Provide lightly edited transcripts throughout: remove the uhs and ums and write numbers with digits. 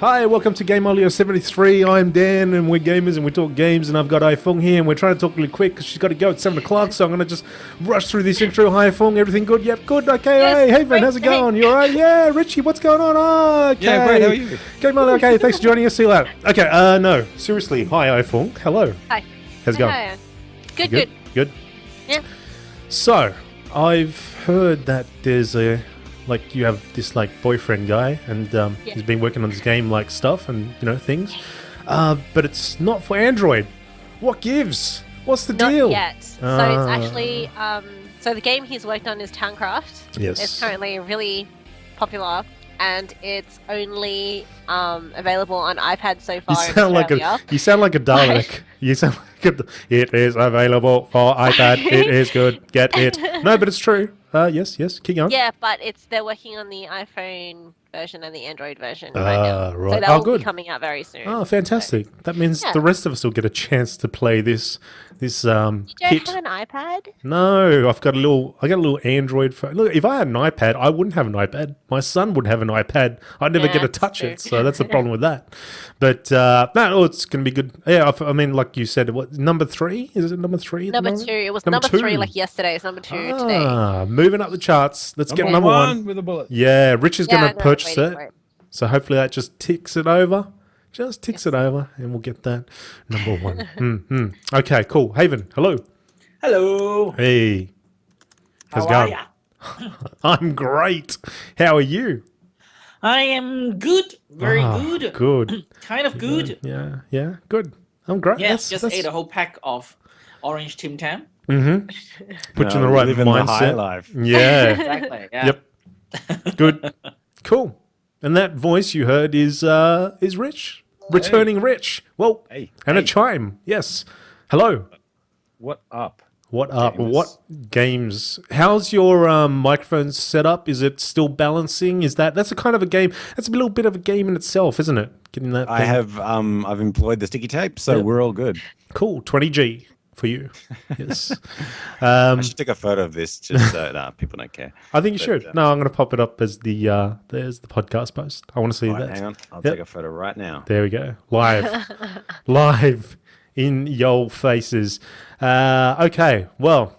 Hi, welcome to Gameolio 73. I'm Dan, and we're gamers, and we talk games, and I've got Phuong here, and we're trying to talk really quick because she's got to go at 7 o'clock, so I'm going to just rush through this intro. Hi, Phuong, everything good? Yep, good, okay, Yes, hey, Haven, how's it going? You alright? Yeah, Richie, what's going on? Oh, okay. Yeah, great, how are you? Gameolio, okay, thanks for joining us, see you later. Okay, no, seriously, hi, Phuong, hello. Hi. How's it going? Hi. Good. Good? Yeah. So, I've heard that there's a... Like, you have this, like, boyfriend guy, and he's been working on this game, like, stuff and, you know, things. But it's not for Android. What gives? What's the deal? Not yet. So it's actually... so the game he's worked on is Towncraft. Yes. It's currently really popular, and it's only available on iPad so far in Australia. You sound like a Dalek. You sound like it is available for iPad. It is good. Get it. No, but it's true. Yes. Keep going. Yeah, but they're working on the iPhone version and the Android version right now. Right. So that will be coming out very soon. Oh, fantastic. That means Yeah. the rest of us will get a chance to play this You hit. don't have an iPad? No, I got a little Android phone. Look, if I had an iPad, I wouldn't have an iPad. My son would have an iPad. I'd never get to that's touch true. it, so that's the problem with that. But no, it's going to be good. Yeah, I mean, like you said, what number 3? Is it number 3? Number 2. It was number 3 like yesterday. It's number 2 today. Moving up the charts. Let's get number 1 with a bullet. Yeah, Rich is going to purchase waiting it. for it. So hopefully that just ticks it over. Just ticks it over, and we'll get that number 1. Okay, cool. Haven, hello. Hello. Hey. How's it How are going? ya? I'm great. How are you? I am good. Very good. Good. Kind of good. Yeah, good. I'm great. Yes, just ate a whole pack of orange Tim Tam. Put you in the right living the high mindset. life. Yeah. Exactly. Yeah. Yep. Good. Cool. And that voice you heard is Rich. Returning Rich. Well, Hey. and a chime. Yes. Hello. What up? What up? Games. What games? How's your microphone set up? Is it still balancing? That's a kind of a game. That's a little bit of a game in itself, isn't it? Getting that. I thing. have I've employed the sticky tape, so Yep. we're all good. Cool. 20G for you. Yes. I should take a photo of this just so people don't care. I think you But, should. No, I'm going to pop it up as there's the podcast post. I want to see All right, that. hang on. I'll Yep. take a photo right now. There we go. Live in your faces. Okay. Well,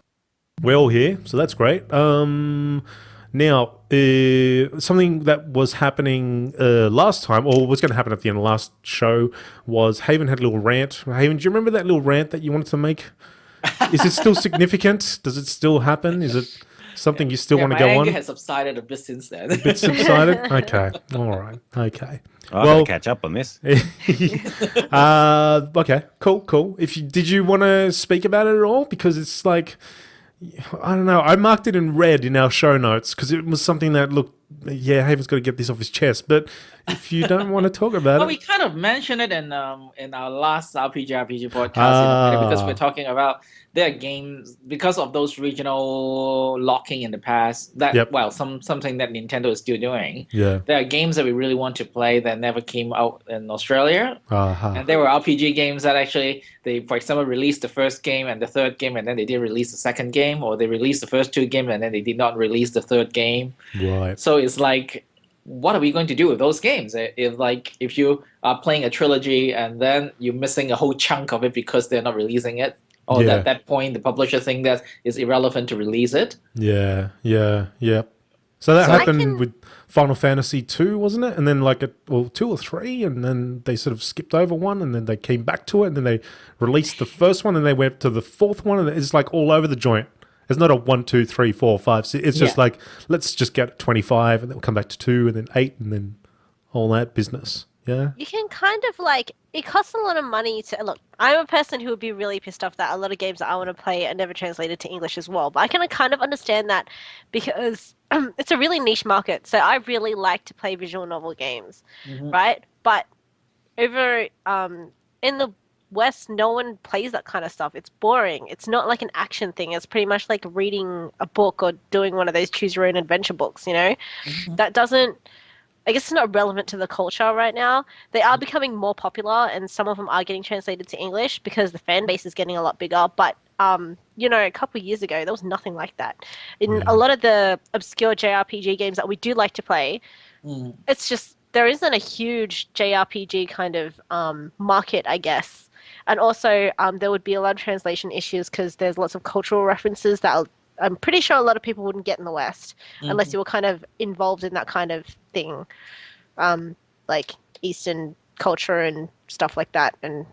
we're all here, so that's great. Now, something that was happening last time, or was going to happen at the end of the last show, was Haven had a little rant. Haven, do you remember that little rant that you wanted to make? Is it still significant? Does it still happen? Is it something you still want to go my on? anger has subsided a bit since then. A bit subsided? Okay. All right. Okay. I've got to catch up on this. Okay. Cool. Did you want to speak about it at all? Because it's like, I don't know. I marked it in red in our show notes because it was something that looked. Yeah, Haven's got to get this off his chest. But if you don't want to talk about Well, it, we kind of mentioned it in our last RPG podcast in a way, because we're talking about there are games because of those regional locking in the past that something that Nintendo is still doing. Yeah. There are games that we really want to play that never came out in Australia. And there were RPG games that actually they, for example, released the first game and the third game, and then they didn't release the second game, or they released the first 2 games and then they did not release the third game. Right. So it's like, what are we going to do with those games? If you are playing a trilogy and then you're missing a whole chunk of it because they're not releasing it, or at that point the publisher think that it's irrelevant to release it. Yeah. So that happened with Final Fantasy 2, wasn't it? And then 2 or 3, and then they sort of skipped over one, and then they came back to it, and then they released the first one, and they went to the 4th one, and it's like all over the joint. It's not a 1, 2, 3, 4, 5, 6. It's just like, let's just get 25, and then we'll come back to 2, and then 8, and then all that business. Yeah. You can kind of it costs a lot of money to look. I'm a person who would be really pissed off that a lot of games that I want to play are never translated to English as well. But I can kind of understand that because it's a really niche market. So I really like to play visual novel games, right? But over in the West, no one plays that kind of stuff. It's boring. It's not like an action thing. It's pretty much like reading a book or doing one of those choose your own adventure books, you know? That doesn't. I guess it's not relevant to the culture right now. They are becoming more popular, and some of them are getting translated to English because the fan base is getting a lot bigger. But, a couple of years ago, there was nothing like that. In a lot of the obscure JRPG games that we do like to play, it's just there isn't a huge JRPG kind of market, I guess. And also, there would be a lot of translation issues because there's lots of cultural references that I'm pretty sure a lot of people wouldn't get in the West unless you were kind of involved in that kind of thing, like Eastern culture and stuff like that. And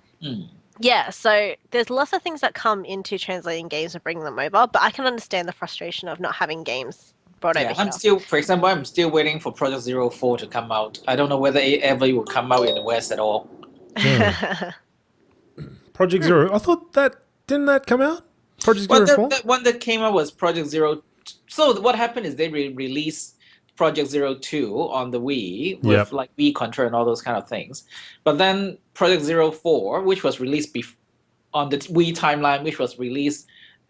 yeah, so there's lots of things that come into translating games and bringing them over, but I can understand the frustration of not having games brought over here. For example, I'm still waiting for Project Zero 4 to come out. I don't know whether it ever will come out in the West at all. Project Zero. I thought didn't that come out? Project Zero 4? The one that came out was Project Zero. So what happened is they released Project Zero 2 on the Wii with like Wii Control and all those kind of things. But then Project Zero 4, which was released on the Wii timeline, which was released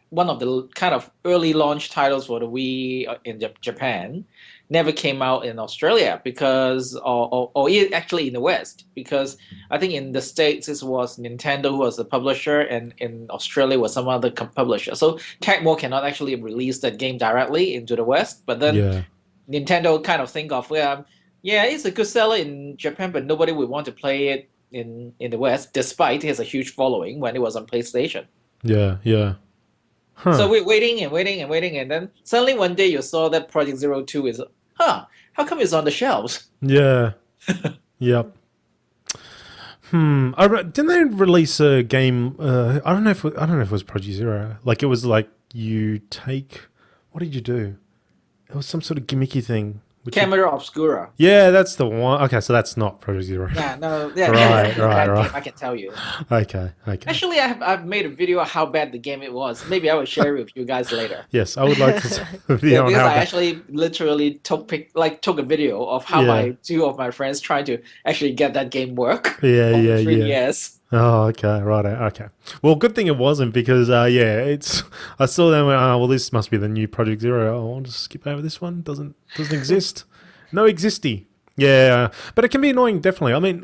one of the kind of early launch titles for the Wii in Japan, never came out in Australia because, or actually in the West, because I think in the States it was Nintendo who was the publisher, and in Australia was some other publisher. So Tecmo cannot actually release that game directly into the West, but then Nintendo kind of think of, it's a good seller in Japan, but nobody would want to play it in the West, despite it has a huge following when it was on PlayStation. Yeah. Huh. So we're waiting, and then suddenly one day you saw that Project Zero 2 is, how come it's on the shelves? Yeah. Yep. Didn't they release a game? I don't know if it was Project Zero. Like it was like you take. What did you do? It was some sort of gimmicky thing. Camera Obscura. Yeah, that's the one. Okay, so that's not Project Zero. Yeah, no. Yeah, right. I can tell you. Okay. Actually, I've made a video of how bad the game it was. Maybe I will share it with you guys later. Yes, I would like to see a video because on how I actually literally took a video of how two of my friends tried to actually get that game work. Yeah. 3DS. Oh, okay, right, okay. Well, good thing it wasn't because, it's. I saw them. Well, this must be the new Project Zero. I want to skip over this one. Doesn't exist. No existy. Yeah, but it can be annoying. Definitely. I mean,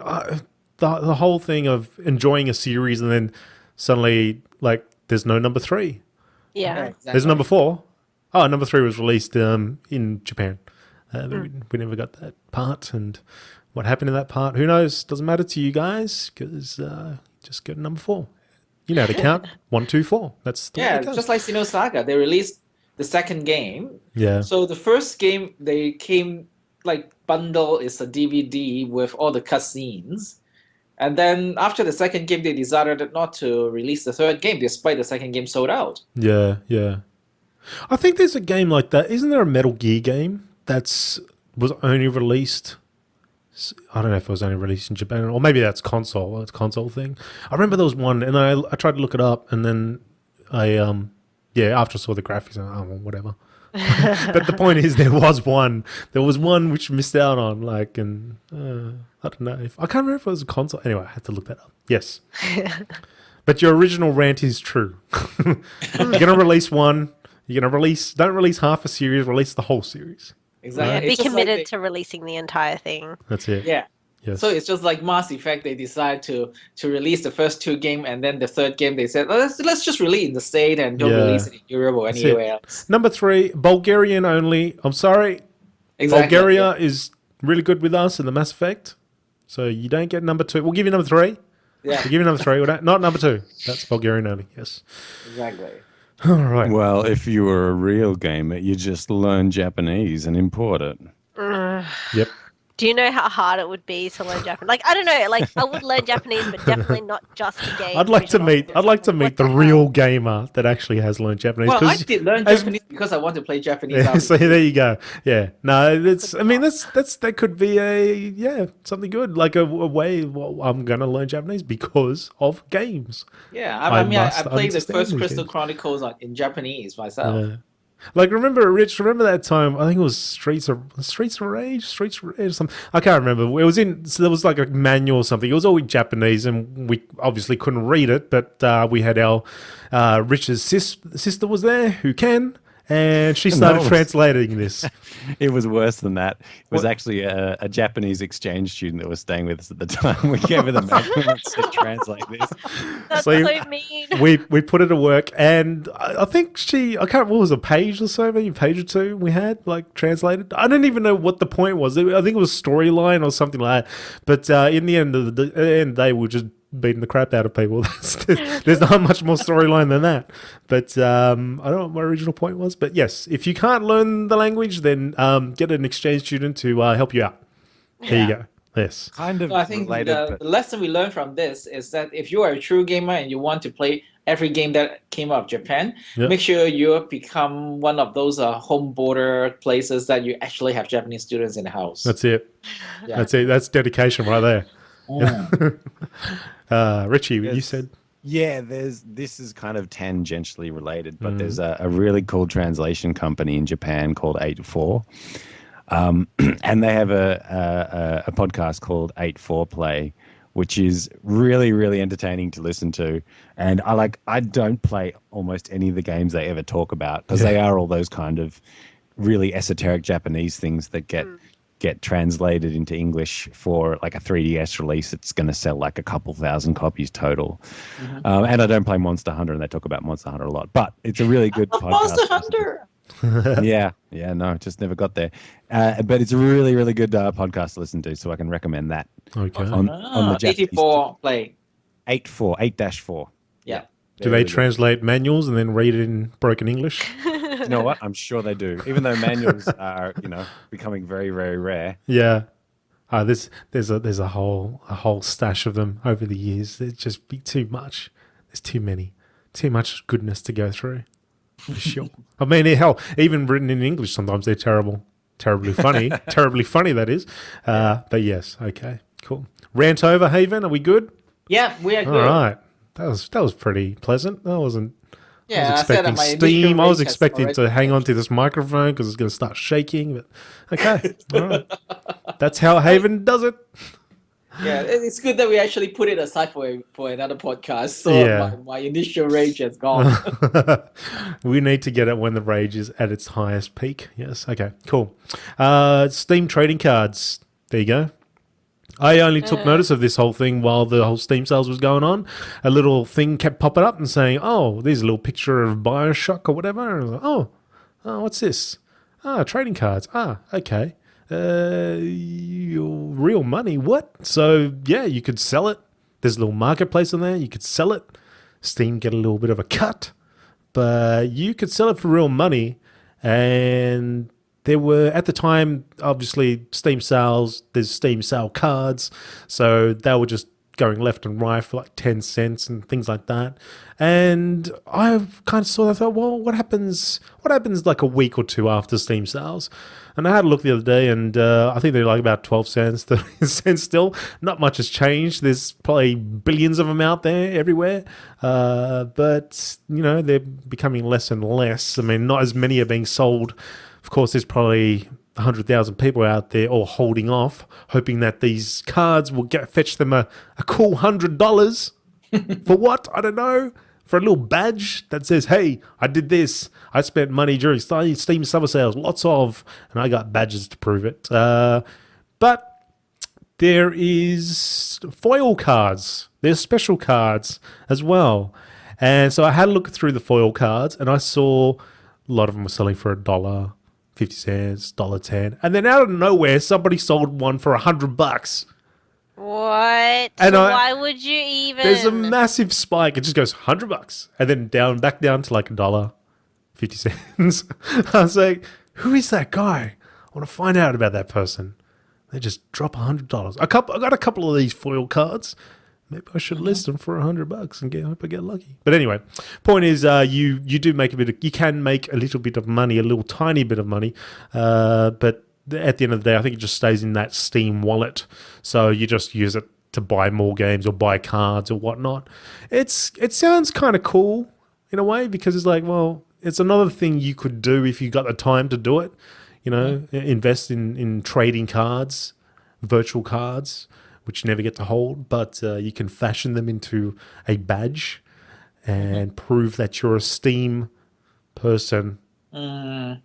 the whole thing of enjoying a series and then suddenly like there's no number 3. Yeah, exactly. There's number 4. Oh, number 3 was released in Japan. We never got that part and. What happened in that part? Who knows? Doesn't matter to you guys because just go to number 4. You know how to count 1, 2, 4. That's the way it goes. Just like Xenosaga, they released the second game. Yeah. So the first game they came like bundle is a DVD with all the cutscenes, and then after the second game they decided not to release the third game despite the second game sold out. Yeah. I think there's a game like that. Isn't there a Metal Gear game was only released? I don't know if it was only released in Japan, or maybe that's console. It's a console thing. I remember there was one, and I tried to look it up, and then I after I saw the graphics, well, whatever. But the point is, there was one which missed out on, like, and I don't know I can't remember if it was a console. Anyway, I had to look that up. Yes, but your original rant is true. You're gonna release one. Don't release half a series. Release the whole series. Exactly. Yeah, be committed to releasing the entire thing. That's it. Yeah. Yes. So it's just like Mass Effect. They decide to release the first 2 games, and then the third game they said, let's just release in the States and don't release it in Europe or anywhere else. Number 3, Bulgarian only. I'm sorry. Exactly. Bulgaria is really good with us in the Mass Effect, so you don't get number 2. We'll give you number 3. Yeah. We'll give you number 3. Not number 2. That's Bulgarian only. Yes. Exactly. All right. Well, if you were a real gamer, you just learn Japanese and import it. Yep. Do you know how hard it would be to learn Japanese? Like, I don't know. Like, I would learn Japanese, but definitely not just to game. I'd like to meet the real gamer that actually has learned Japanese. Well, I did learn Japanese because I want to play Japanese. Yeah, so there you go. Yeah. No, that could be something good. Like a way. Well, I'm gonna learn Japanese because of games. Yeah, I played the first Crystal games. Chronicles in Japanese myself. Yeah. Like, remember that time? I think it was Streets of Rage, or something. I can't remember. It was so there was like a manual or something. It was all in Japanese, and we obviously couldn't read it. But we had our Rich's sister was there who can, and she started No. translating this. It was worse than that. It was actually a Japanese exchange student that was staying with us at the time. We gave her the manual and said, translate this. That's So so mean. we put it to work, and I think I can't. What was a page or so, maybe a page or two we had like translated. I don't even know what the point was. I think it was storyline or something like that. But in the end of the end, they were just beating the crap out of people. There's not much more storyline than that. But I don't know what my original point was. But yes, if you can't learn the language, then get an exchange student to help you out. There you go. Yes. Kind of So I think related, the lesson we learned from this is that if you are a true gamer and you want to play every game that came out of Japan, Yep. make sure you become one of those home border places that you actually have Japanese students in the house. That's it. Yeah. That's it. That's dedication right there. Mm. Richie, you Yes. said. Yeah, this is kind of tangentially related, but there's a really cool translation company in Japan called 84. And they have a podcast called 84 Play, which is really, really entertaining to listen to. And I don't play almost any of the games they ever talk about because they are all those kind of really esoteric Japanese things that get translated into English for like a 3DS release. It's going to sell like a couple thousand copies total. And I don't play Monster Hunter, and they talk about Monster Hunter a lot, but it's a really good podcast. Monster to listen to. Hunter! No, just never got there. But it's a really, really good podcast to listen to, so I can recommend that. Okay. On the Japanese 84 play. 8-4. Yeah. Do they translate manuals and then read it in broken English? You know what? I'm sure they do. Even though manuals are, becoming very, very rare. Yeah. There's a whole stash of them over the years. There's just be too much. There's too much goodness to go through. For sure. I mean, hell, even written in English, sometimes they're terrible. Terribly funny. Terribly funny, that is. But yes, okay, cool. Rant over, Haven, are we good? Yeah, we are good. All right. That was pretty pleasant. I was Yeah, expecting my steam. initial I was rage has expecting already to hang on to this microphone because it's going to start shaking. But okay, all right. That's how Haven does it. Yeah, it's good that we actually put it aside for another podcast. So Yeah. my initial rage has gone. We need to get it when the rage is at its highest peak. Yes. Okay. Cool. Steam trading cards. There you go. I only took notice of this whole thing while the whole Steam sales was going on. A little thing kept popping up and saying, "Oh, there's a little picture of BioShock or whatever." And I was like, "Oh, what's this? Trading cards. Okay. Real money. What?" So yeah, you could sell it. There's a little marketplace on there. You could sell it. Steam get a little bit of a cut, but you could sell it for real money. And there were, at the time, obviously, Steam sales, there's Steam sale cards. So they were just going left and right for like 10 cents and things like that. And I kind of saw that, I thought, well, what happens like a week or two after Steam sales? And I had a look the other day, and I think they're like about 12 cents, 13 cents still. Not much has changed. There's probably billions of them out there everywhere. But, they're becoming less and less. I mean, not as many are being sold. Of course, there's probably 100,000 people out there all holding off, hoping that these cards will fetch them a cool $100. For what? I don't know. For a little badge that says, "Hey, I did this. I spent money during Steam summer sales, lots of, and I got badges to prove it." But there is foil cards. There's special cards as well. And so I had a look through the foil cards, and I saw a lot of them were selling for $1, 50 cents, $1.10. And then out of nowhere, somebody sold one for $100. What? And Why would you even? There's a massive spike. It just goes $100, and then back down to like $1, 50 cents. I was like, who is that guy? I want to find out about that person. They just drop $100. I got a couple of these foil cards. Maybe I should list them for $100 and hope I get lucky. But anyway, point is, you do make you can make a little bit of money, a little tiny bit of money, but at the end of the day, I think it just stays in that Steam wallet. So you just use it to buy more games or buy cards or whatnot. It sounds kind of cool in a way, because it's like, well, it's another thing you could do if you got the time to do it. Invest in trading cards, virtual cards, which you never get to hold, but you can fashion them into a badge and prove that you're a Steam person I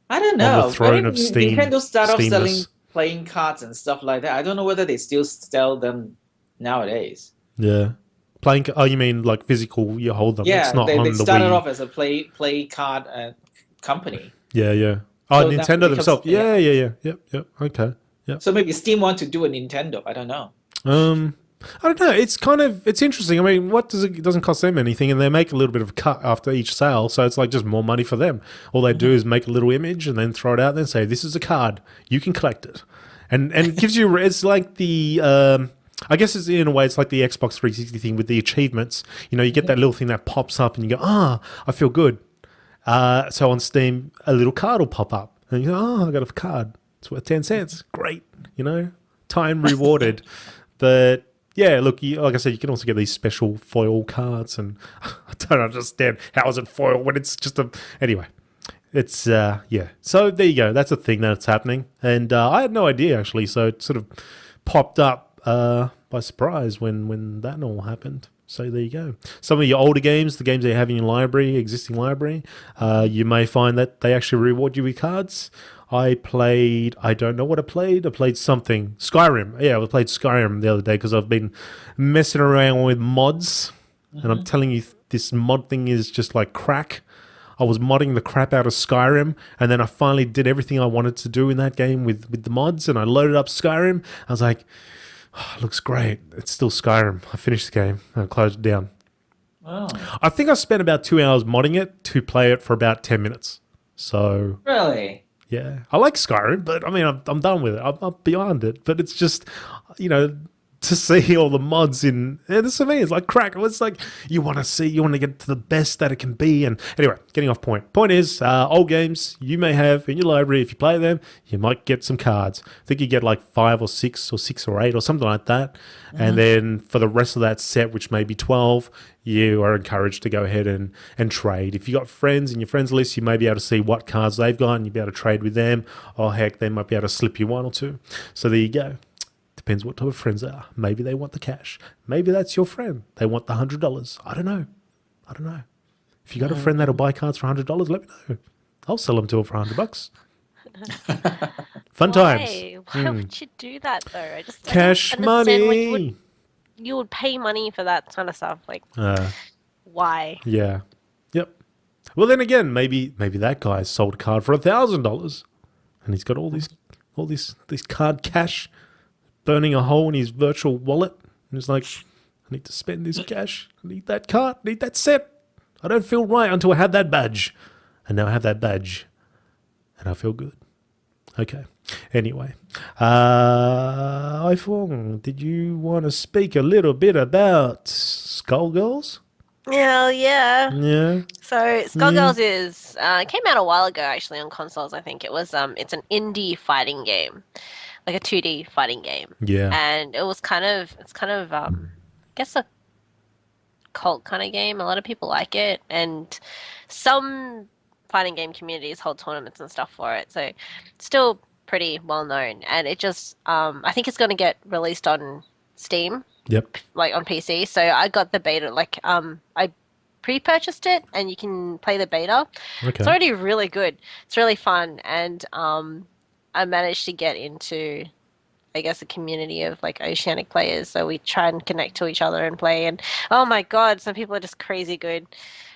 don't On the know. throne of Steam, Nintendo started off selling Steamness. playing cards and stuff like that. I don't know whether they still sell them nowadays. Yeah. Playing. Oh, you mean like physical? You hold them. It's Yeah, not they on the started Wii. off as a play card company. Yeah, yeah. Oh, So now Nintendo it becomes themselves. something else. Yeah. Yep. Okay. Yep. So maybe Steam want to do a Nintendo. I don't know. I don't know. It's interesting. I mean, it doesn't cost them anything, and they make a little bit of a cut after each sale, so it's like just more money for them. All they do is make a little image and then throw it out there and say, "This is a card. You can collect it," and it gives you. It's like the. I guess it's in a way, it's like the Xbox 360 thing with the achievements. You know, you get that little thing that pops up, and you go, I feel good. So on Steam, a little card will pop up, and you go, I got a card. It's worth 10 cents. Great, time rewarded. But yeah, look, like I said, you can also get these special foil cards, and I don't understand how is it foil when it's just anyway. It's yeah. So there you go. That's a thing that's happening, and I had no idea actually. So it sort of popped up by surprise when that all happened. So there you go. Some of your older games, the games that you have in your library, existing library, you may find that they actually reward you with cards. I don't know what I played. I played something. Skyrim. Yeah, I played Skyrim the other day because I've been messing around with mods. And I'm telling you, this mod thing is just like crack. I was modding the crap out of Skyrim, and then I finally did everything I wanted to do in that game with the mods, and I loaded up Skyrim. I was like, it looks great. It's still Skyrim. I finished the game and I closed it down. Oh, I think I spent about 2 hours modding it to play it for about 10 minutes. So, really? yeah. I like Skyrim, but I mean, I'm done with it. I'm beyond it. But it's just, to see all the mods and this for me is like crack. It's like you want to get to the best that it can be. And anyway, getting off point. Point is, old games you may have in your library, if you play them, you might get some cards. I think you get like 5 or 6 or 6 or 8 or something like that. And then for the rest of that set, which may be 12, you are encouraged to go ahead and trade. If you got friends in your friends list, you may be able to see what cards they've got and you'll be able to trade with them. Or heck, they might be able to slip you 1 or 2. So there you go. Depends what type of friends they are. Maybe they want the cash. Maybe that's your friend. They want the $100. I don't know. If you got a friend that'll buy cards for $100, let me know. I'll sell them to her for $100. Fun times. Why would you do that though? I just Cash don't understand why money. you would pay money for that kind of stuff. Like, why? Yeah. Yep. Well, then again, maybe that guy sold a card for $1,000, and he's got all this card cash burning a hole in his virtual wallet. And he's like, I need to spend this cash. I need that card. I need that set. I don't feel right until I have that badge. And now I have that badge. And I feel good. Okay. Anyway. Phuong, did you want to speak a little bit about Skul Girls? Hell yeah. Yeah. So Skul Girls is came out a while ago actually on consoles. I think it was it's an indie fighting game, like a 2D fighting game. Yeah. And it's kind of I guess a cult kind of game. A lot of people like it, and some fighting game communities hold tournaments and stuff for it. So it's still pretty well known, and it just I think it's going to get released on Steam. Yep. Like on PC. So I got the beta. Like I pre-purchased it, and you can play the beta. Okay. It's already really good. It's really fun, and I managed to get into, I guess, a community of like Oceanic players. So we try and connect to each other and play. And oh my god, some people are just crazy good.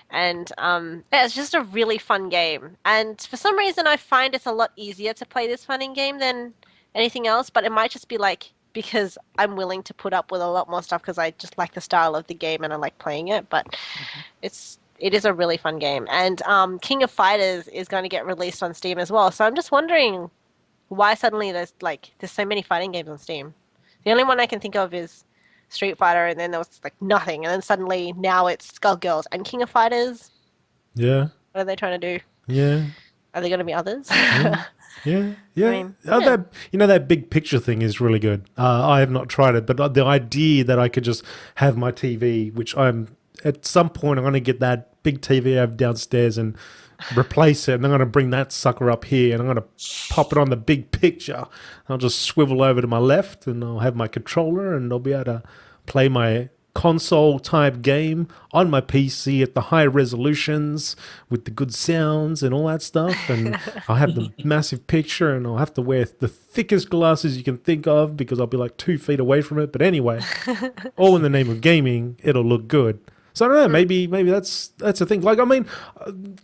And yeah, it's just a really fun game. And for some reason, I find it's a lot easier to play this fighting game than anything else. But it might just be like because I'm willing to put up with a lot more stuff because I just like the style of the game and I like playing it. But it is a really fun game. And King of Fighters is going to get released on Steam as well. So I'm just wondering why suddenly there's so many fighting games on Steam. The only one I can think of is Street Fighter, and then there was like nothing, and then suddenly now it's Skul Girls and King of Fighters. Yeah. What are they trying to do? Yeah. Are there going to be others? Yeah. I mean, That big picture thing is really good. I have not tried it, but the idea that I could just have my TV, which at some point I'm going to get that big TV I have downstairs and replace it, and I'm going to bring that sucker up here, and I'm going to pop it on the big picture. I'll just swivel over to my left, and I'll have my controller, and I'll be able to play my console type game on my PC at the high resolutions with the good sounds and all that stuff. And I'll have the massive picture and I'll have to wear the thickest glasses you can think of because I'll be like 2 feet away from it. But anyway, all in the name of gaming, it'll look good. So I don't know, maybe that's a thing. Like, I mean,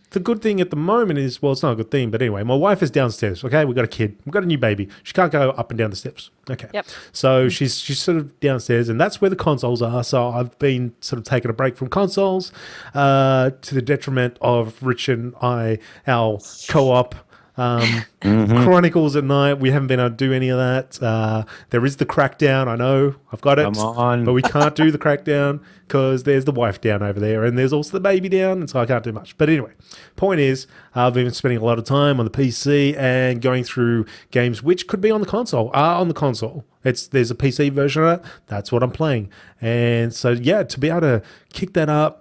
the good thing at the moment is, well, it's not a good thing, but anyway, my wife is downstairs, okay? We've got a kid. We've got a new baby. She can't go up and down the steps. Okay. Yep. So she's sort of downstairs, and that's where the consoles are. So I've been sort of taking a break from consoles to the detriment of Rich and I, our co-op Chronicles at night. We haven't been able to do any of that. There is the Crackdown. I know. I've got it. Come on. But we can't do the Crackdown because there's the wife down over there and there's also the baby down, and so I can't do much. But anyway, point is, I've been spending a lot of time on the PC and going through games which could be on the console. On the console. There's a PC version of it. That's what I'm playing. And so, yeah, to be able to kick that up,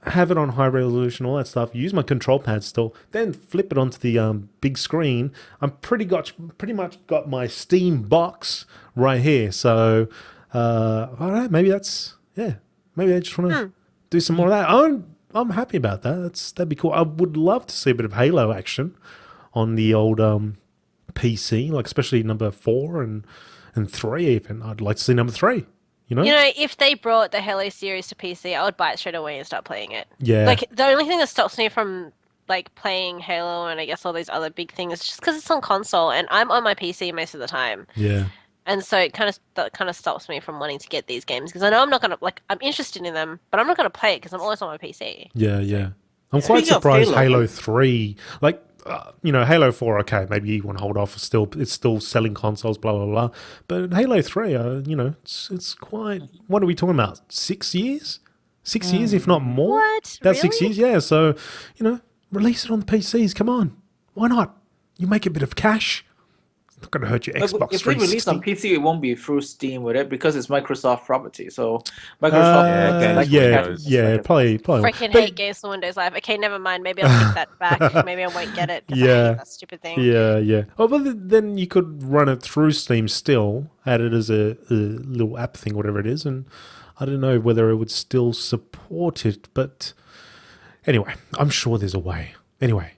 have it on high resolution, all that stuff, use my control pad still, then flip it onto the big screen. I'm pretty much got my Steam box right here. So, I don't know, maybe maybe I just want to do some more of that. I'm happy about that. That'd be cool. I would love to see a bit of Halo action on the old PC, like especially number 4 and 3 even. I'd like to see number 3. You know, if they brought the Halo series to PC, I would buy it straight away and start playing it. Yeah. Like, the only thing that stops me from, like, playing Halo and I guess all these other big things is just because it's on console and I'm on my PC most of the time. Yeah. And so that kind of stops me from wanting to get these games because I know I'm not going to, like, I'm interested in them, but I'm not going to play it because I'm always on my PC. Yeah, yeah. I'm quite surprised Halo 3, like, Halo 4, okay, maybe you want to hold off. It's still selling consoles, blah, blah, blah. But Halo 3, it's quite, what are we talking about? 6 years? 6 years, if not more? What? About Really? 6 years, yeah. So, release it on the PCs. Come on. Why not? You make a bit of cash. It's not going to hurt your Xbox If they 360. release on PC, it won't be through Steam with it because it's Microsoft property. So Microsoft, probably. Freaking hate games for Windows Live. Okay, never mind. Maybe I'll take that back. Maybe I won't get it. 'Cause I hate that stupid thing. Yeah, yeah. Oh, but then you could run it through Steam still, add it as a little app thing, whatever it is, and I don't know whether it would still support it, but anyway, I'm sure there's a way. Anyway.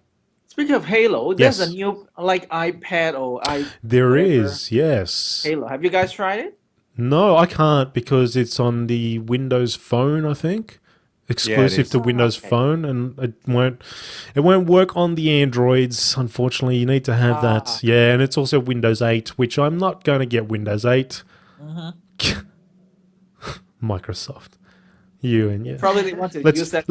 Speaking of Halo, there's Yes. a new iPad or There is, yes. Halo. Have you guys tried it? No, I can't because it's on the Windows Phone, I think. Exclusive to Windows Phone, and it won't work on the Androids, unfortunately. You need to have that. Yeah, and it's also Windows 8, which I'm not going to get Windows 8. Microsoft. Probably they want to use that.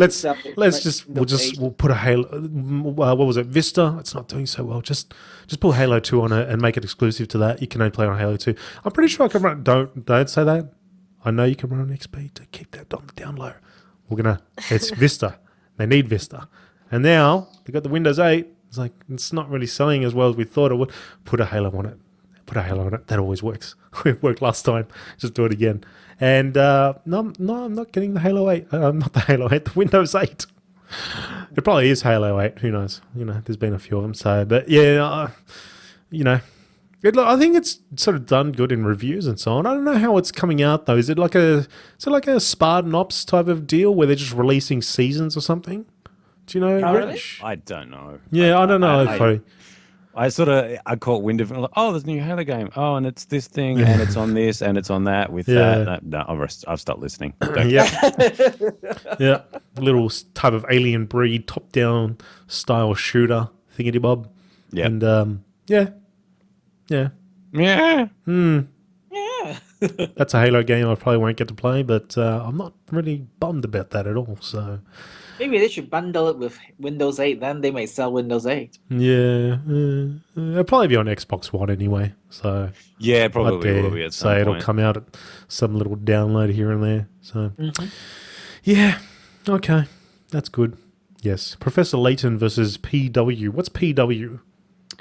We'll put a Halo. What was it? Vista. It's not doing so well. Just put Halo 2 on it and make it exclusive to that. You can only play on Halo 2. I'm pretty sure I can run. Don't say that. I know you can run on XP to keep that on the down low. It's Vista. They need Vista, and now they got the Windows 8. It's not really selling as well as we thought it would. Put a Halo on it. That always works. It worked last time. Just do it again. And no, I'm not getting the Halo 8. Not the Halo 8, the Windows 8. It probably is Halo 8. Who knows? There's been a few of them. So, but yeah, I think it's sort of done good in reviews and so on. I don't know how it's coming out though. Is it like a Spartan Ops type of deal where they're just releasing seasons or something? Do you know? Rich? I don't know. Yeah, I don't know. I caught wind of it. Like, there's a new Halo game. Oh, and it's this thing, and it's on this, and it's on that with that. No, I've stopped listening. Yeah. Little type of alien breed, top-down style shooter thingy-bob. Yeah. And, yeah. Yeah. That's a Halo game I probably won't get to play, but I'm not really bummed about that at all, so... Maybe they should bundle it with Windows 8, then they may sell Windows 8. Yeah. It'll probably be on Xbox One anyway, so... Yeah, probably will be at some point. It'll come out at some little download here and there, so... Yeah, okay. That's good. Yes. Professor Layton versus PW. What's PW?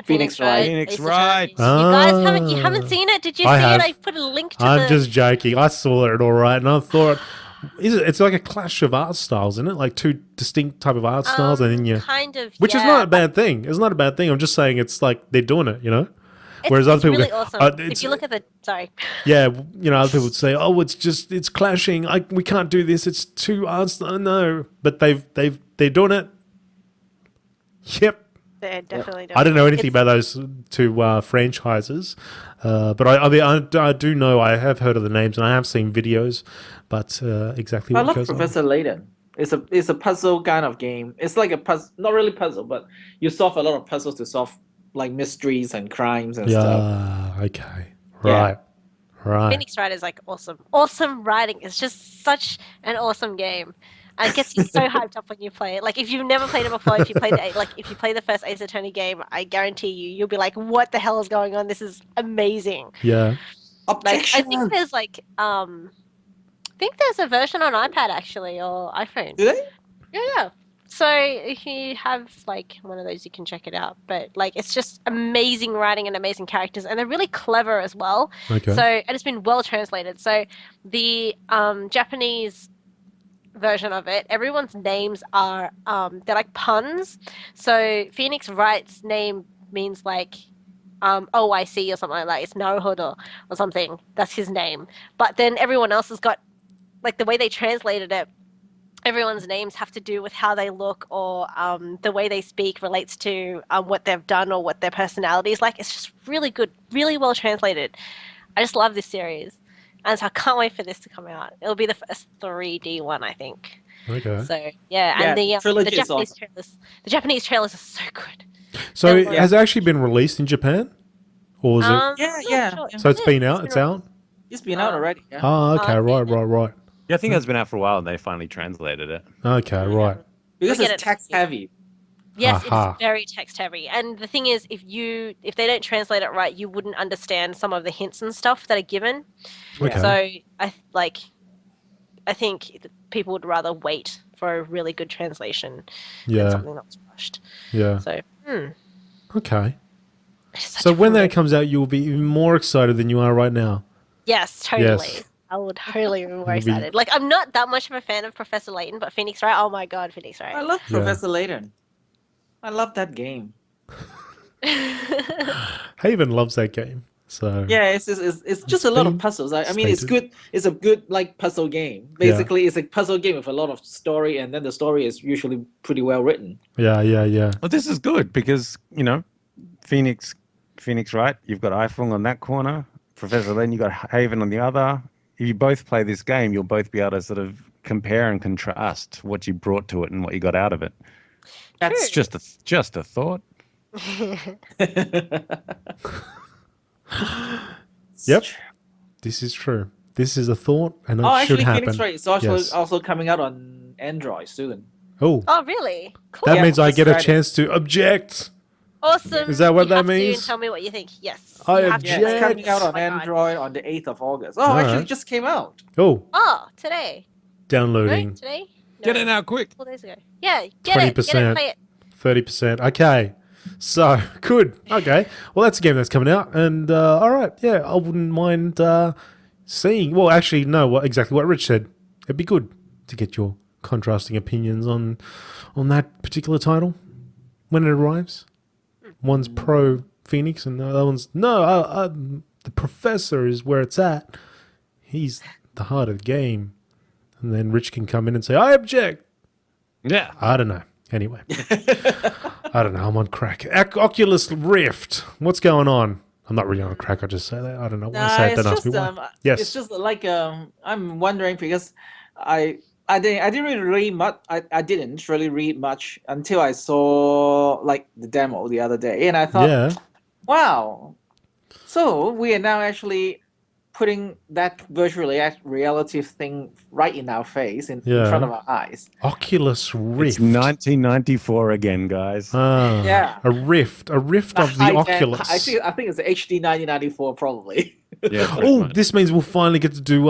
Phoenix Wright. Phoenix Wright. You guys haven't seen it? Did you see it? I put a link to I'm just joking. I saw it all right, and I thought... It's like a clash of art styles, isn't it? Like two distinct type of art styles, and then kind of, which is not a bad thing. It's not a bad thing. I'm just saying it's like they're doing it, Whereas other it's people really go, awesome. If you look at the sorry, yeah, other people would say, "Oh, it's clashing. We can't do this. It's too hard." No, but they're doing it. Yep. they're definitely doing I don't know it. anything about those two franchises, but I do know, I have heard of the names and I have seen videos, but exactly I what love goes on. Professor Layton. It's a puzzle kind of game. It's like a puzzle, not really puzzle, but you solve a lot of puzzles to solve like mysteries and crimes and stuff. Yeah, okay. Yeah. Right. Phoenix Wright is like awesome. Awesome writing. It's just such an awesome game. And it gets you so hyped up when you play it. Like if you've never played it before, if you play the first Ace Attorney game, I guarantee you'll be like, "What the hell is going on? This is amazing." Yeah. Like I Objection. think there's a version on iPad actually or iPhone. Do they? Yeah. So if you have like one of those, you can check it out. But like, it's just amazing writing and amazing characters, and they're really clever as well. Okay. So and it's been well translated. So the Japanese version of it, everyone's names are they're like puns. So Phoenix Wright's name means like OIC or something like that. It's Naruhodo or something. That's his name. But then everyone else has got like the way they translated it. Everyone's names have to do with how they look or the way they speak relates to what they've done or what their personality is like. It's just really good, really well translated. I just love this series. And so I can't wait for this to come out. It'll be the first 3D one, I think. Okay. So, and the trilogy is Japanese awesome. Japanese trailers are so good. So has it actually been released in Japan? Or is it? Yeah. Sure. So it's been out? It's out? It's been out already. Yeah. Oh, okay. okay. Right. Yeah, I think it's been out for a while, and they finally translated it. Okay, right. Because Look at it's it. text heavy. Yes, Aha. it's very text heavy. And the thing is, if they don't translate it right, you wouldn't understand some of the hints and stuff that are given. Okay. So I think people would rather wait for a really good translation than something that's rushed. Yeah. So, Okay. it's such So a when cool that game. comes out, you'll be even more excited than you are right now. Yes, totally. Yes. I would totally be more It'll be- excited. Like, I'm not that much of a fan of Professor Layton, but Phoenix Wright, oh my god, Phoenix I Wright. love Yeah. Professor Layton. I love that game. Haven loves that game. So Yeah, it's just a lot of puzzles. I mean, it's stated. good. It's a good like puzzle game. Basically, it's a puzzle game with a lot of story, and then the story is usually pretty well written. Yeah. Well, this is good because, Phoenix, right? You've got Phuong on that corner. Professor Len, you've got Haven on the other. If you both play this game, you'll both be able to sort of compare and contrast what you brought to it and what you got out of it. That's True. just a thought. Yep. This is true. This is a thought, and it Oh, should actually, happen. Phoenix Wright is also coming out on Android soon. Oh, Oh, really? Cool. that Yeah, means I it's get a Friday. chance to object. Awesome. Is that what You that have to means? tell me what you think. Yes. I you have to Yeah, play it's it. coming out Oh on my God. Android on the 8th of August. Oh, Alright. actually, it just came out. Oh, Oh, today. downloading. No, today? No, Get it out quick. 4 days ago. Yeah, get it. 20%. Play it. 30%. Okay. So, good. Okay. Well, that's a game that's coming out. And, all right. Yeah, I wouldn't mind seeing. Well, actually, no, exactly what Rich said. It'd be good to get your contrasting opinions on that particular title when it arrives. One's pro Phoenix and the other one's, no, the professor is where it's at. He's the heart of the game. And then Rich can come in and say, I object. Yeah. I don't know. Anyway, I don't know. I'm on crack. Oculus Rift. What's going on? I'm not really on crack. I just say that. I don't know why I say it. it's Don't ask just me why. Yes. it's just like I'm wondering because I didn't really read much. I didn't really read much until I saw like the demo the other day, and I thought, Yeah. wow. So we are now actually putting that virtual reality thing right in our face, in front of our eyes. Oculus Rift. It's 1994 again, guys. Ah, Yeah. A Rift of the Oculus. I think it's HD 1994 probably. Yeah. pretty Oh, much. this means we'll finally get to do,